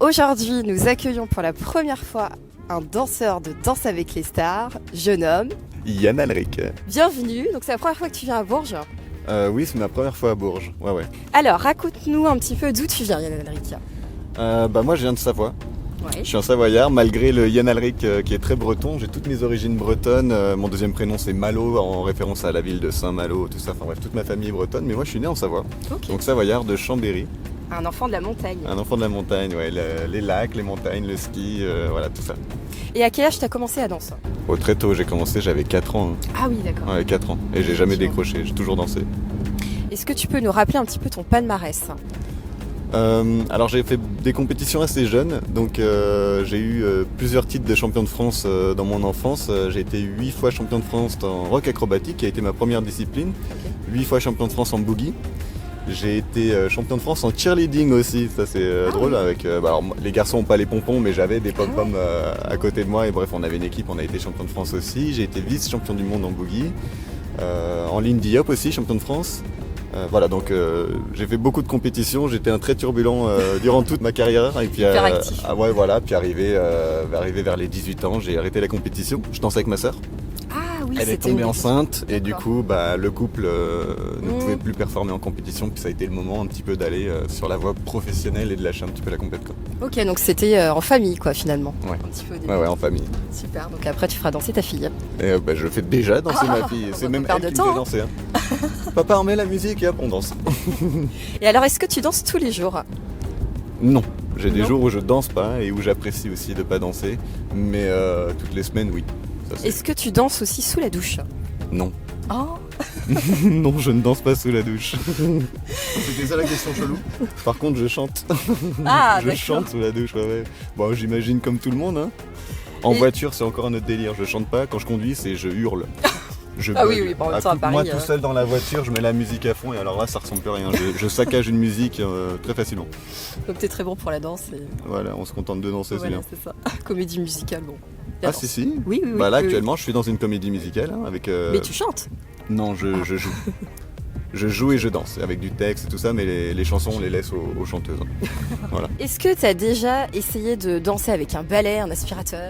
Aujourd'hui, nous accueillons pour la première fois un danseur de Danse avec les stars, jeune homme. Yann Alric. Bienvenue, donc c'est la première fois que tu viens à Bourges. Oui, c'est ma première fois à Bourges. Ouais. Alors, raconte-nous un petit peu d'où tu viens, Yann Alric. Moi, je viens de Savoie. Ouais. Je suis un Savoyard, malgré le Yann Alric qui est très breton. J'ai toutes mes origines bretonnes. Mon deuxième prénom, c'est Malo, en référence à la ville de Saint-Malo, tout ça. Enfin bref, toute ma famille est bretonne. Mais moi, je suis né en Savoie. Ok. Donc Savoyard de Chambéry. Un enfant de la montagne. Un enfant de la montagne, ouais. Les lacs, les montagnes, le ski, voilà, tout ça. Et à quel âge t'as commencé à danser? Oh, très tôt, j'ai commencé, j'avais 4 ans. Ah oui, d'accord. Ouais, 4 ans. Et j'ai jamais décroché, j'ai toujours dansé. Est-ce que tu peux nous rappeler un petit peu ton palmarès? Alors j'ai fait des compétitions assez jeunes, donc j'ai eu plusieurs titres de champion de France dans mon enfance. J'ai été 8 fois champion de France en rock acrobatique, qui a été ma première discipline. 8 fois champion de France en boogie. J'ai été champion de France en cheerleading aussi, ça c'est drôle. Avec, alors, les garçons n'ont pas les pompons, mais j'avais des pom-poms à côté de moi. Et bref, on avait une équipe, on a été champion de France aussi. J'ai été vice-champion du monde en boogie. En lindy hop aussi, champion de France. Voilà, donc j'ai fait beaucoup de compétitions, j'étais un très turbulent durant toute ma carrière. Et puis, Hyper actif. Puis arrivé vers les 18 ans, j'ai arrêté la compétition. Je dansais avec ma sœur. Ah oui, Elle est c'était tombée une- enceinte et du D'accord. coup le couple ne pouvait plus performer en compétition. Puis ça a été le moment un petit peu d'aller sur la voie professionnelle et de lâcher un petit peu la compétition. Ok, donc c'était en famille quoi finalement. Ouais. Un petit peu au début. Ouais, en famille. Super, donc après tu feras danser ta fille. Et je fais déjà danser ma fille. on C'est va même pas elle perdre qui de me fait temps, danser. Papa, on met la musique et hop, on danse. Et alors, est-ce que tu danses tous les jours? Non. J'ai des Non. jours où je danse pas et où j'apprécie aussi de pas danser. Mais toutes les semaines, oui. Ça, c'est- Est-ce que tu danses aussi sous la douche? Non. Oh. Non, je ne danse pas sous la douche. C'était ça la question chelou. Par contre, je chante. Ah, Je d'accord. chante sous la douche, ouais. Bon, j'imagine comme tout le monde. Hein. En Et- voiture, c'est encore un autre délire. Je chante pas. Quand je conduis, je hurle. Je Ah oui, bug. oui, bon, en même temps, à Moi, Paris, tout seul dans la voiture, je mets la musique à fond et alors là, ça ressemble plus à rien. Je saccage une musique très facilement. Donc t'es très bon pour la danse. Et... Voilà, on se contente de danser, c'est Voilà, bien. c'est ça. Comédie musicale, bon. La Ah, danse. si. Oui, oui, oui. Bah là, oui, oui. actuellement, je suis dans une comédie musicale hein, avec. Mais tu chantes? Non, je joue. Je joue et je danse avec du texte et tout ça, mais les chansons, on les laisse aux chanteuses. Voilà. Est-ce que t'as déjà essayé de danser avec un balai, un aspirateur?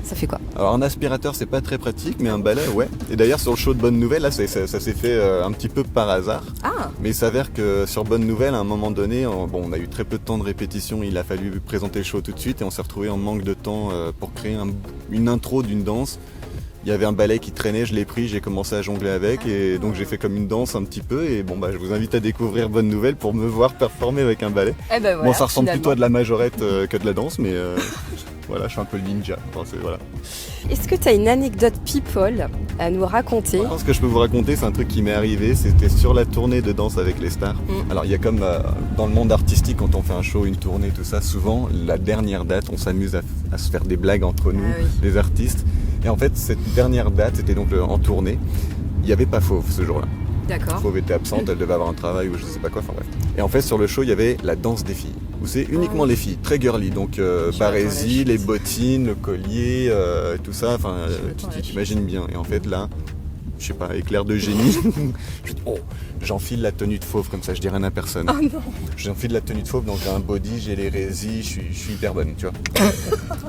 Ça fait quoi? Alors un aspirateur c'est pas très pratique mais un balai ouais. Et d'ailleurs sur le show de Bonne Nouvelle là ça s'est fait un petit peu par hasard. Ah, Mais il s'avère que sur Bonne Nouvelle à un moment donné, on a eu très peu de temps de répétition, il a fallu présenter le show tout de suite et on s'est retrouvé en manque de temps pour créer une intro d'une danse. Il y avait un balai qui traînait, je l'ai pris, j'ai commencé à jongler avec et donc j'ai fait comme une danse un petit peu et je vous invite à découvrir Bonne Nouvelle pour me voir performer avec un balai. eh ben voilà. Bon ça ressemble finalement. plutôt à de la majorette que de la danse mais voilà je suis un peu le ninja. Enfin, voilà. Est-ce que t'as une anecdote people à nous raconter? Ce que je peux vous raconter, c'est un truc qui m'est arrivé, c'était sur la tournée de Danse avec les stars. Alors il y a comme dans le monde artistique, quand on fait un show, une tournée, tout ça, souvent la dernière date, on s'amuse à se faire des blagues entre nous, Ah oui. les artistes. Et en fait, cette dernière date, c'était donc en tournée, il n'y avait pas Fauve ce jour-là. D'accord. Fauve était absente, elle devait avoir un travail ou je sais pas quoi, enfin bref. Et en fait, sur le show, il y avait la danse des filles, où c'est uniquement les filles, très girly, donc barésie, les bottines, le collier, tout ça, enfin, m'attends à la tu t'imagines bien. Et en fait, là, je sais pas, éclair de génie, je dis, oh, j'enfile la tenue de Fauve, comme ça, je dis rien à personne. Oh non. J'enfile la tenue de Fauve, donc j'ai un body, j'ai les résis, je suis hyper bonne, tu vois.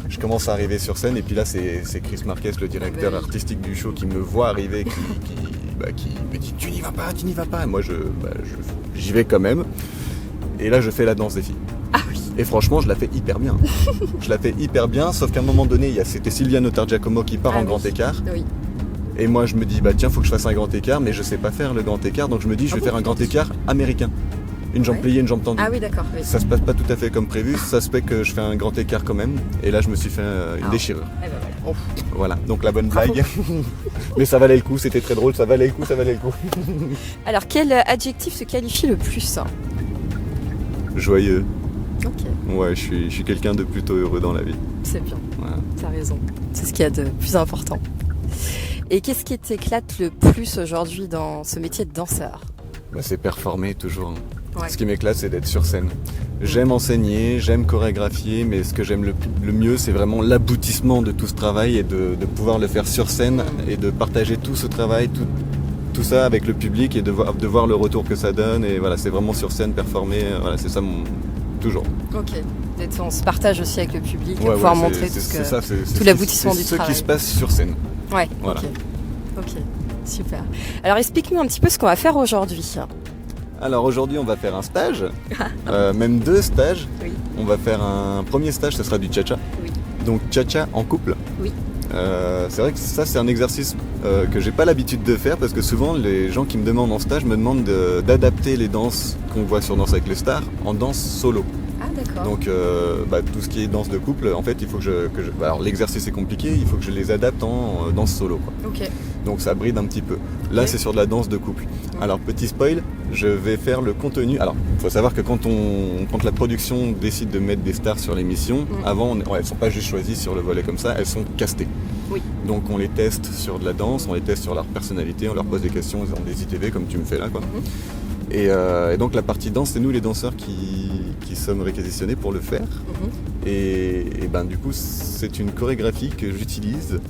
Je commence à arriver sur scène, et puis là, c'est Chris Marquez, le directeur Ah bah oui. artistique du show, qui me voit arriver, qui me dit tu n'y vas pas. Et moi j'y vais quand même. Et là je fais la danse des filles. Ah oui. Et franchement je la fais hyper bien. Je la fais hyper bien, sauf qu'à un moment donné, c'était Sylvia Notar-Giacomo qui part Ah en oui. grand écart. Oui. Et moi je me dis tiens faut que je fasse un grand écart, mais je sais pas faire le grand écart, donc je me dis je vais Ah bon, faire un grand écart américain. Une jambe Ouais. pliée, une jambe tendue. Ah oui, d'accord. Oui. Ça se passe pas tout à fait comme prévu, ça se fait que je fais un grand écart quand même. Et là je me suis fait une Ah. déchirure. Eh ben voilà. Voilà, donc la bonne Bravo. blague. Mais ça valait le coup, c'était très drôle, ça valait le coup. Alors, quel adjectif te qualifie le plus? Joyeux. Ok, Ouais, je suis quelqu'un de plutôt heureux dans la vie. c'est bien. Voilà. T'as raison. C'est ce qu'il y a de plus important. Et qu'est-ce qui t'éclate le plus aujourd'hui dans ce métier de danseur? C'est performer toujours. Ouais. Ce qui m'éclate, c'est d'être sur scène. J'aime enseigner, j'aime chorégraphier, mais ce que j'aime le mieux, c'est vraiment l'aboutissement de tout ce travail et de pouvoir le faire sur scène et de partager tout ce travail, tout ça avec le public et de voir le retour que ça donne. Et voilà, c'est vraiment sur scène, performer, voilà, c'est ça toujours. Ok. On se partage aussi avec le public, Ouais, pouvoir ouais, montrer tout l'aboutissement du ce travail. qui se passe sur scène. Ouais, Voilà. ok, super. Alors explique-nous un petit peu ce qu'on va faire aujourd'hui. Alors aujourd'hui on va faire un stage, même 2 stages. Oui. On va faire un premier stage, ce sera du cha-cha. Oui. Donc cha-cha en couple. Oui. C'est vrai que ça c'est un exercice que j'ai pas l'habitude de faire parce que souvent les gens qui me demandent en stage me demandent d'adapter les danses qu'on voit sur Danse avec les stars en danse solo. Ah d'accord. Donc tout ce qui est danse de couple, en fait il faut alors l'exercice est compliqué, il faut que je les adapte en danse solo, quoi. Ok. Donc ça bride un petit peu. Là Oui. c'est sur de la danse de couple. Alors petit spoil, je vais faire le contenu. Alors il faut savoir que quand la production décide de mettre des stars sur l'émission, avant elles sont pas juste choisies sur le volet comme ça, elles sont castées. Oui. Donc on les teste sur de la danse, on les teste sur leur personnalité, on leur pose des questions en des ITV comme tu me fais là, quoi. Et donc la partie danse, c'est nous les danseurs qui sommes réquisitionnés pour le faire. Et du coup c'est une chorégraphie que j'utilise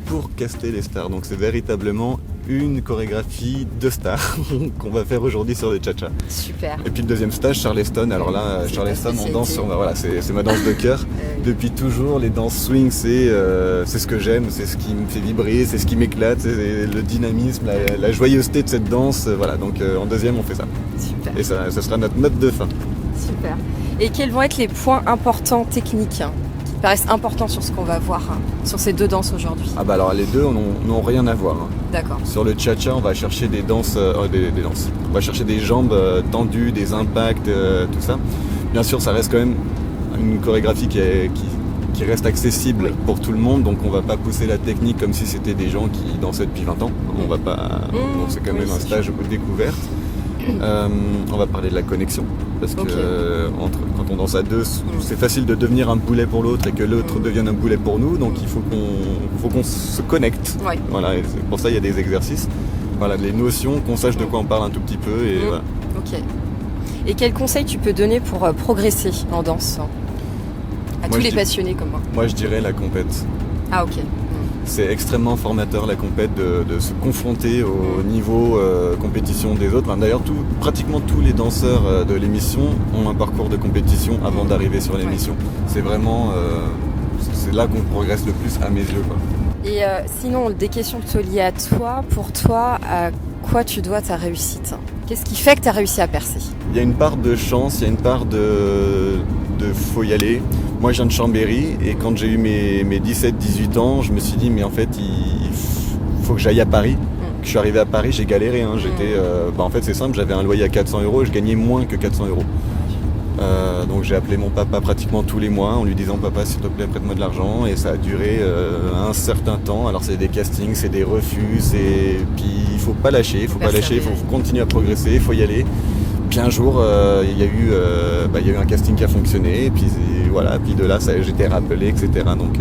pour caster les stars. Donc c'est véritablement une chorégraphie de stars qu'on va faire aujourd'hui sur les cha-cha. Super. Et puis le deuxième stage, Charleston. Alors là, C'est Charleston, ta on danse spécialité. voilà, c'est ma danse de cœur. Depuis toujours, les danses swing, c'est ce que j'aime, c'est ce qui me fait vibrer, c'est ce qui m'éclate, c'est le dynamisme, la joyeuseté de cette danse. Voilà, donc en deuxième, on fait ça. Super. Et ça sera notre note de fin. Super. Et quels vont être les points importants techniques qui te paraissent importants sur ce qu'on va voir sur ces 2 danses aujourd'hui? Ah bah alors les deux n'ont rien à voir. D'accord. Sur le cha-cha, on va chercher des danses, des danses. On va chercher des jambes tendues, des impacts, tout ça. Bien sûr, ça reste quand même une chorégraphie qui reste accessible pour tout le monde. Donc on va pas pousser la technique comme si c'était des gens qui dansaient depuis 20 ans. On va pas. Donc c'est quand même un stage découverte. On va parler de la connexion parce que quand on danse à 2, c'est facile de devenir un boulet pour l'autre et que l'autre devienne un boulet pour nous. Donc il faut qu'on se connecte. Ouais. Voilà, et pour ça il y a des exercices. Voilà, les notions, qu'on sache de quoi on parle un tout petit peu et voilà. Ok. Et quels conseils tu peux donner pour progresser en danse à tous les passionnés comme moi? Moi je dirais la compète. Ah ok. C'est extrêmement formateur la compète de se confronter au niveau compétition des autres. Enfin, d'ailleurs, pratiquement tous les danseurs de l'émission ont un parcours de compétition avant d'arriver sur l'émission. C'est vraiment c'est là qu'on progresse le plus à mes yeux, quoi. Et sinon, des questions plutôt liées à toi. Pour toi, à quoi tu dois ta réussite? Qu'est-ce qui fait que tu as réussi à percer? Il y a une part de chance, il y a une part de faut y aller. Moi, je viens de Chambéry et quand j'ai eu mes 17-18 ans, je me suis dit, mais en fait, il faut que j'aille à Paris. Je suis arrivé à Paris, j'ai galéré. J'étais, en fait, c'est simple, j'avais un loyer à 400 € et je gagnais moins que 400 €. Donc j'ai appelé mon papa pratiquement tous les mois en lui disant, papa, s'il te plaît, prête-moi de l'argent. Et ça a duré un certain temps. Alors c'est des castings, c'est des refus, puis il faut pas lâcher, il faut continuer à progresser, il faut y aller. Puis un jour, il y a eu un casting qui a fonctionné, et puis voilà, puis de là, j'étais rappelé, etc. Donc,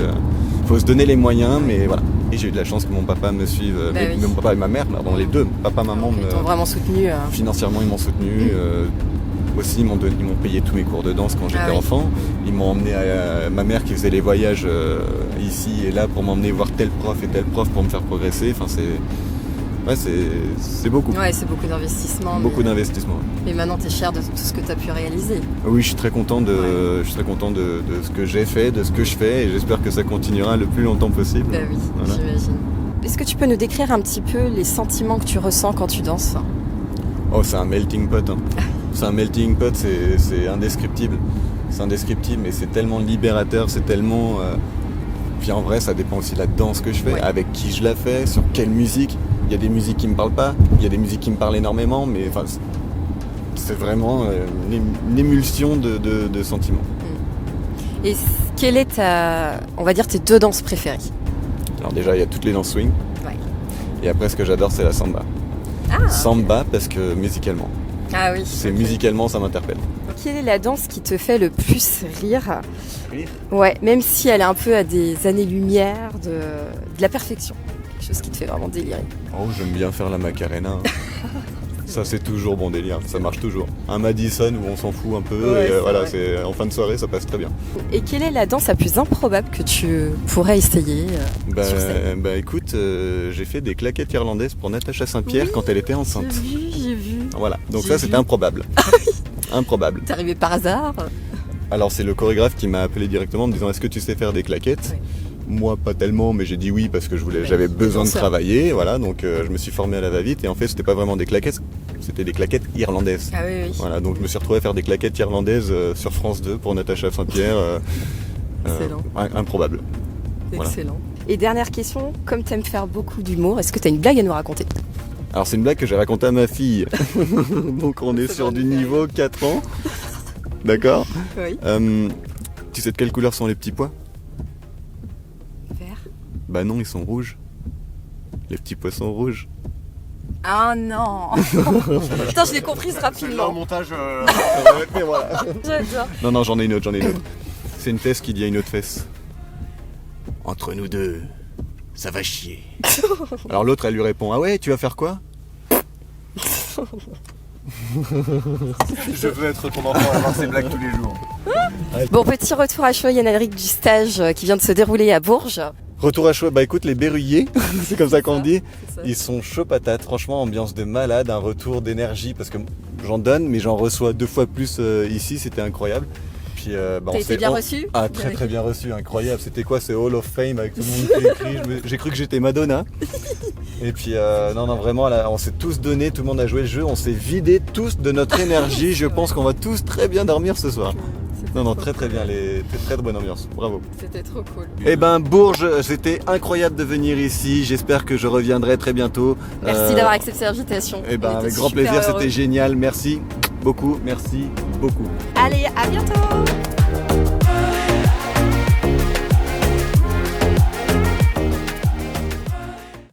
faut se donner les moyens, mais voilà. Et j'ai eu de la chance que mon papa me suive, mon papa et ma mère, pardon, les deux, papa, maman, Ils t'ont vraiment soutenu. Financièrement, ils m'ont soutenu. Aussi, ils m'ont payé tous mes cours de danse quand j'étais enfant. Ils m'ont emmené à ma mère qui faisait les voyages ici et là pour m'emmener voir tel prof et tel prof pour me faire progresser. Enfin, c'est beaucoup. Ouais, c'est beaucoup d'investissement. Beaucoup d'investissement. Mais maintenant, tu es fier de tout ce que tu as pu réaliser. Oui, je suis très content de ce que j'ai fait, de ce que je fais, et j'espère que ça continuera le plus longtemps possible. Bah oui, voilà. J'imagine. Est-ce que tu peux nous décrire un petit peu les sentiments que tu ressens quand tu danses? Oh, c'est un melting pot. C'est un melting pot, c'est indescriptible. C'est indescriptible, mais c'est tellement libérateur, c'est tellement... Puis en vrai, ça dépend aussi de la danse que je fais, avec qui je la fais, sur quelle musique. Il y a des musiques qui me parlent pas, il y a des musiques qui me parlent énormément, mais enfin, c'est vraiment une émulsion de sentiments. Et quelle est on va dire, tes 2 danses préférées? Alors déjà, il y a toutes les danses swing. Ouais. Et après, ce que j'adore, c'est la samba. Samba, parce que musicalement. Ah oui. C'est musicalement, ça m'interpelle. Quelle est la danse qui te fait le plus rire? Ouais, même si elle est un peu à des années-lumière de la perfection. Quelque chose qui te fait vraiment délirer. Oh, j'aime bien faire la Macarena. Ça, c'est toujours bon délire, ça marche toujours. Un Madison où on s'en fout un peu, et voilà, en fin de soirée, ça passe très bien. Et quelle est la danse la plus improbable que tu pourrais essayer sur scène? Écoute, j'ai fait des claquettes irlandaises pour Natacha Saint-Pierre quand elle était enceinte. J'ai vu. Voilà, donc ça, c'était improbable. Improbable. T'es arrivé par hasard? Alors c'est le chorégraphe qui m'a appelé directement en me disant est-ce que tu sais faire des claquettes? Oui. Moi pas tellement, mais j'ai dit oui parce que j'avais besoin de travailler, voilà, donc je me suis formé à la va-vite et en fait c'était pas vraiment des claquettes, c'était des claquettes irlandaises. Ah oui, oui. Voilà, donc je me suis retrouvé à faire des claquettes irlandaises sur France 2 pour Natacha Saint-Pierre. Excellent. Improbable. Excellent. Et dernière question, comme tu aimes faire beaucoup d'humour, est-ce que tu as une blague à nous raconter? Alors c'est une blague que j'ai racontée à ma fille, donc on est C'est sur bon, du nickel. niveau 4 ans, d'accord? Oui. Tu sais de quelle couleur sont les petits pois? Vert. Bah non, ils sont rouges. Les petits poissons rouges. Ah non. Putain, je l'ai comprise Là, au rapidement. montage. Mais voilà. J'adore. Non, j'en ai une autre. C'est une fesse qui dit à une autre fesse. Entre nous deux, ça va chier. Alors l'autre, elle lui répond, ah ouais, tu vas faire quoi? Je veux être ton enfant et avoir ces blagues tous les jours. Bon, petit retour à chaud, Yann Alric, du stage qui vient de se dérouler à Bourges. Retour à chaud, bah écoute, les berruyers, c'est comme ça qu'on dit, C'est ça. ils sont chauds patates, franchement, ambiance de malade, un retour d'énergie, parce que j'en donne, mais j'en reçois 2 fois plus ici, c'était incroyable. Puis, bah, T'as été bien reçu? Ah, très bien reçu, incroyable. C'était quoi, ce Hall of Fame avec tout le monde qui écrit? J'ai cru que j'étais Madonna. Et puis, non, vraiment, là, on s'est tous donné, tout le monde a joué le jeu, on s'est vidé tous de notre énergie. Je pense qu'on va tous très bien dormir ce soir. Non, très bien, très bonne ambiance, bravo. C'était trop cool. Eh ben Bourges, c'était incroyable de venir ici, j'espère que je reviendrai très bientôt. Merci d'avoir accepté l'invitation. Eh ben On avec était grand super plaisir, heureux. c'était génial, merci beaucoup. Allez, à bientôt.